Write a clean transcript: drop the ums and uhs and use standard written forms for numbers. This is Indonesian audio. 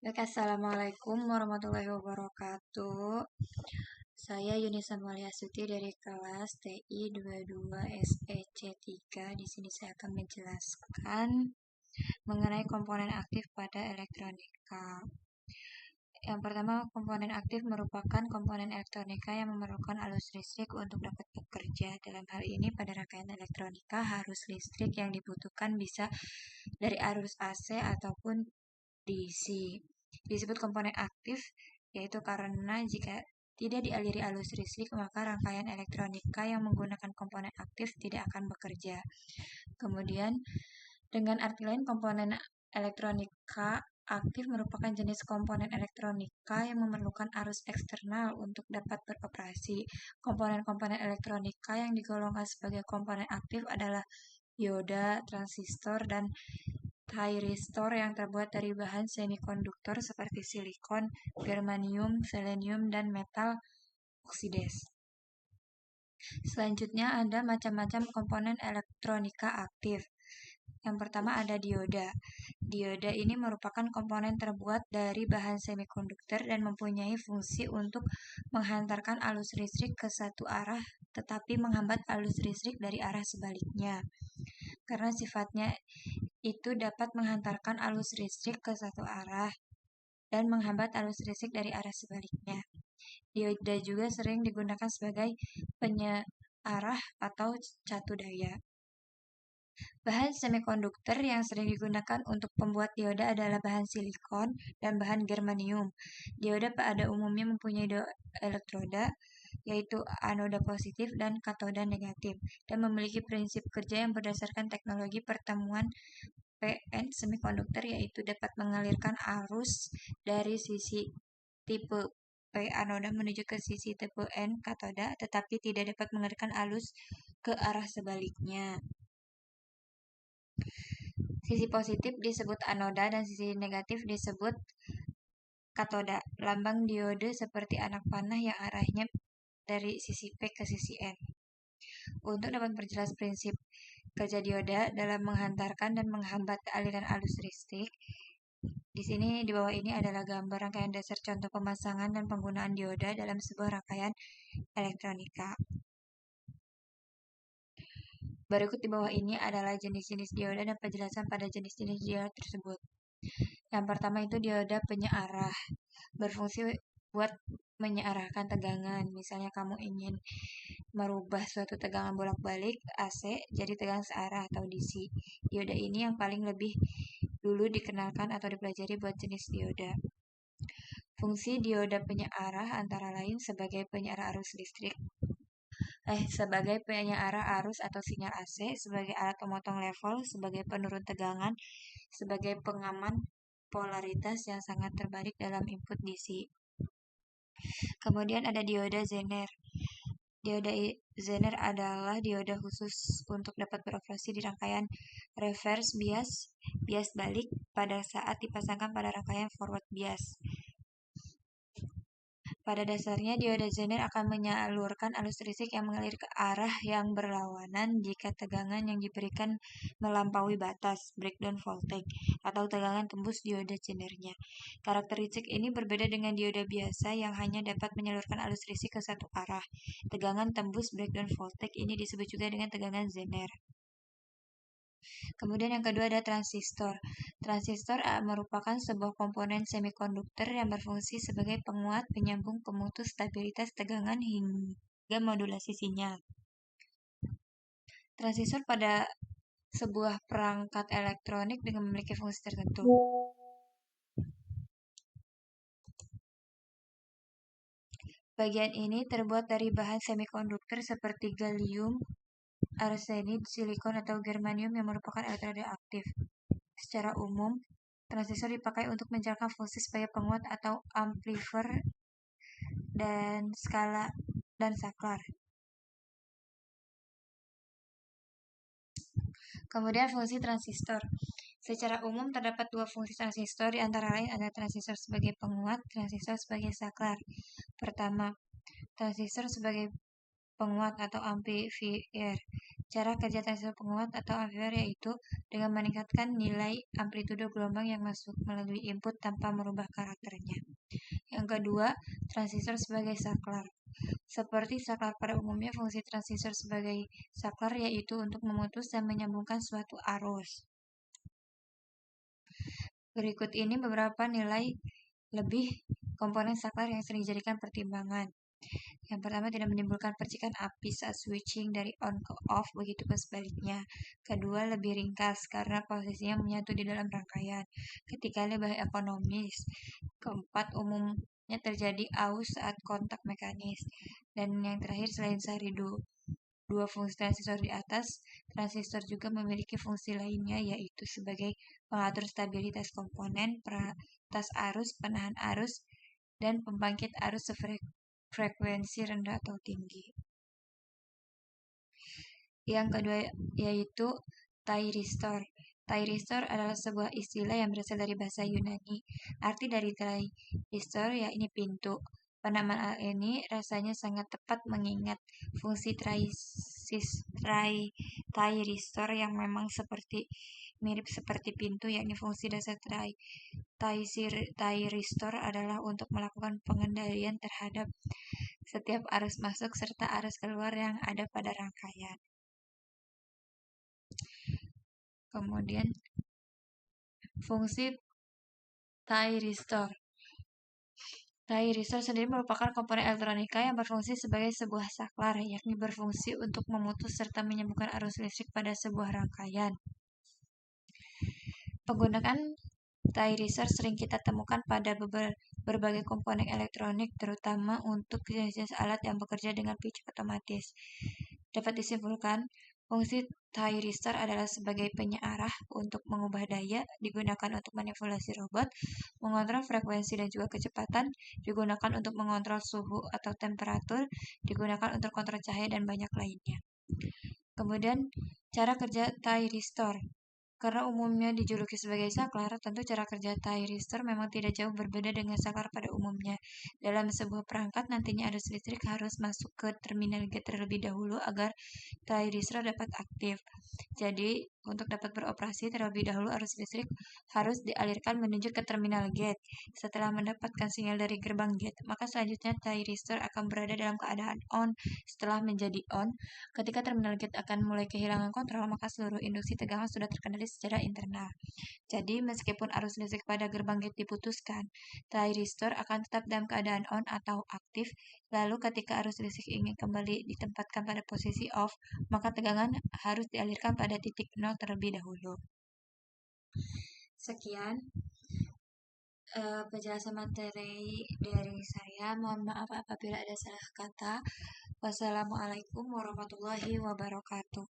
Baik, Assalamualaikum warahmatullahi wabarakatuh. Saya Yunisa Mulyasuti dari kelas TI 22 SEC 3. Di sini saya akan menjelaskan mengenai komponen aktif pada elektronika. Yang pertama, komponen aktif merupakan komponen elektronika yang memerlukan arus listrik untuk dapat bekerja. Dalam hal ini, pada rangkaian elektronika, arus listrik yang dibutuhkan bisa dari arus AC ataupun DC. Disebut komponen aktif, yaitu karena jika tidak dialiri arus listrik, maka rangkaian elektronika yang menggunakan komponen aktif tidak akan bekerja. Kemudian, dengan arti lain, komponen elektronika aktif merupakan jenis komponen elektronika yang memerlukan arus eksternal untuk dapat beroperasi. Komponen-komponen elektronika yang digolongkan sebagai komponen aktif adalah dioda, transistor, dan thyristor yang terbuat dari bahan semikonduktor seperti silikon, germanium, selenium, dan metal oksides. Selanjutnya ada macam-macam komponen elektronika aktif. Yang pertama ada dioda. Dioda ini merupakan komponen terbuat dari bahan semikonduktor dan mempunyai fungsi untuk menghantarkan arus listrik ke satu arah tetapi menghambat arus listrik dari arah sebaliknya. Karena sifatnya itu dapat menghantarkan arus listrik ke satu arah dan menghambat arus listrik dari arah sebaliknya. Dioda juga sering digunakan sebagai penyearah atau catu daya. Bahan semikonduktor yang sering digunakan untuk pembuat dioda adalah bahan silikon dan bahan germanium. Dioda pada umumnya mempunyai dua elektroda, yaitu anoda positif dan katoda negatif, dan memiliki prinsip kerja yang berdasarkan teknologi pertemuan PN semikonduktor, yaitu dapat mengalirkan arus dari sisi tipe P anoda menuju ke sisi tipe N katoda, tetapi tidak dapat mengalirkan arus ke arah sebaliknya. Sisi positif disebut anoda dan sisi negatif disebut katoda. Lambang diode seperti anak panah yang arahnya dari sisi P ke sisi N. Untuk dapat memperjelas prinsip kerja dioda dalam menghantarkan dan menghambat aliran arus listrik, di sini di bawah ini adalah gambar rangkaian dasar contoh pemasangan dan penggunaan dioda dalam sebuah rangkaian elektronika. Berikut di bawah ini adalah jenis-jenis dioda dan penjelasan pada jenis-jenis dioda tersebut. Yang pertama itu dioda penyearah. Berfungsi buat menyearahkan tegangan. Misalnya kamu ingin merubah suatu tegangan bolak-balik AC jadi tegangan searah atau DC. Dioda ini yang paling lebih dulu dikenalkan atau dipelajari buat jenis dioda. Fungsi dioda penyearah antara lain sebagai penyearah arus listrik, sebagai penyearah arus atau sinyal AC, sebagai alat pemotong level, sebagai penurun tegangan, sebagai pengaman polaritas yang sangat terbalik dalam input DC. Kemudian ada dioda Zener. Dioda Zener adalah dioda khusus untuk dapat beroperasi di rangkaian reverse bias, bias balik pada saat dipasangkan pada rangkaian forward bias. Pada dasarnya, dioda Zener akan menyalurkan arus listrik yang mengalir ke arah yang berlawanan jika tegangan yang diberikan melampaui batas breakdown voltage atau tegangan tembus dioda Zenernya. Karakteristik ini berbeda dengan dioda biasa yang hanya dapat menyalurkan arus listrik ke satu arah. Tegangan tembus breakdown voltage ini disebut juga dengan tegangan Zener. Kemudian yang kedua ada transistor. Transistor merupakan sebuah komponen semikonduktor yang berfungsi sebagai penguat, penyambung, pemutus stabilitas tegangan hingga modulasi sinyal. Transistor pada sebuah perangkat elektronik dengan memiliki fungsi tertentu. Bagian ini terbuat dari bahan semikonduktor seperti gallium, arsenid, silikon, atau germanium yang merupakan elektroda aktif. Secara umum, transistor dipakai untuk menjalankan fungsi sebagai penguat atau amplifier dan skala dan saklar. Kemudian fungsi transistor. Secara umum terdapat dua fungsi transistor, di antara lain ada transistor sebagai penguat, transistor sebagai saklar. Pertama, transistor sebagai penguat atau amplifier. Cara kerja transistor penguat atau amplifier yaitu dengan meningkatkan nilai amplitudo gelombang yang masuk melalui input tanpa merubah karakternya. Yang kedua, transistor sebagai saklar. Seperti saklar pada umumnya, fungsi transistor sebagai saklar yaitu untuk memutus dan menyambungkan suatu arus. Berikut ini beberapa nilai lebih komponen saklar yang sering dijadikan pertimbangan. Yang pertama, tidak menimbulkan percikan api saat switching dari on ke off, begitu pun sebaliknya. Kedua, lebih ringkas karena posisinya menyatu di dalam rangkaian. Ketiga, lebih ekonomis. Keempat, umumnya terjadi aus saat kontak mekanis. Dan yang terakhir, selain sehari dua fungsi transistor di atas, transistor juga memiliki fungsi lainnya, yaitu sebagai pengatur stabilitas komponen, peratas arus, penahan arus, dan pembangkit arus sefrekuensi rendah atau tinggi. Yang kedua yaitu thyristor. Thyristor adalah sebuah istilah yang berasal dari bahasa Yunani. Arti dari thyristor yakni pintu. Penamaan ini rasanya sangat tepat mengingat fungsi thyristor yang memang mirip seperti pintu, yakni fungsi dasar thyristor adalah untuk melakukan pengendalian terhadap setiap arus masuk serta arus keluar yang ada pada rangkaian. Kemudian fungsi thyristor. Thyristor sendiri merupakan komponen elektronika yang berfungsi sebagai sebuah saklar, yakni berfungsi untuk memutus serta menyambungkan arus listrik pada sebuah rangkaian. Penggunaan thyristor sering kita temukan pada berbagai komponen elektronik, terutama untuk jenis-jenis alat yang bekerja dengan picu otomatis. Dapat disimpulkan, fungsi thyristor adalah sebagai penyearah untuk mengubah daya, digunakan untuk manipulasi robot, mengontrol frekuensi dan juga kecepatan, digunakan untuk mengontrol suhu atau temperatur, digunakan untuk kontrol cahaya dan banyak lainnya. Kemudian, cara kerja thyristor. Karena umumnya dijuluki sebagai saklar, tentu cara kerja thyristor memang tidak jauh berbeda dengan saklar pada umumnya. Dalam sebuah perangkat, nantinya arus listrik harus masuk ke terminal gate terlebih dahulu agar thyristor dapat aktif. Jadi, untuk dapat beroperasi terlebih dahulu arus listrik harus dialirkan menuju ke terminal gate. Setelah mendapatkan sinyal dari gerbang gate, maka selanjutnya thyristor akan berada dalam keadaan on. Setelah menjadi on, ketika terminal gate akan mulai kehilangan kontrol, maka seluruh induksi tegangan sudah terkendali secara internal. Jadi, meskipun arus listrik pada gerbang gate diputuskan, thyristor akan tetap dalam keadaan on atau aktif. Lalu ketika arus listrik ingin kembali ditempatkan pada posisi off, maka tegangan harus dialirkan pada titik nol terlebih dahulu. Sekian penjelasan materi dari saya. Mohon maaf apabila ada salah kata. Wassalamualaikum warahmatullahi wabarakatuh.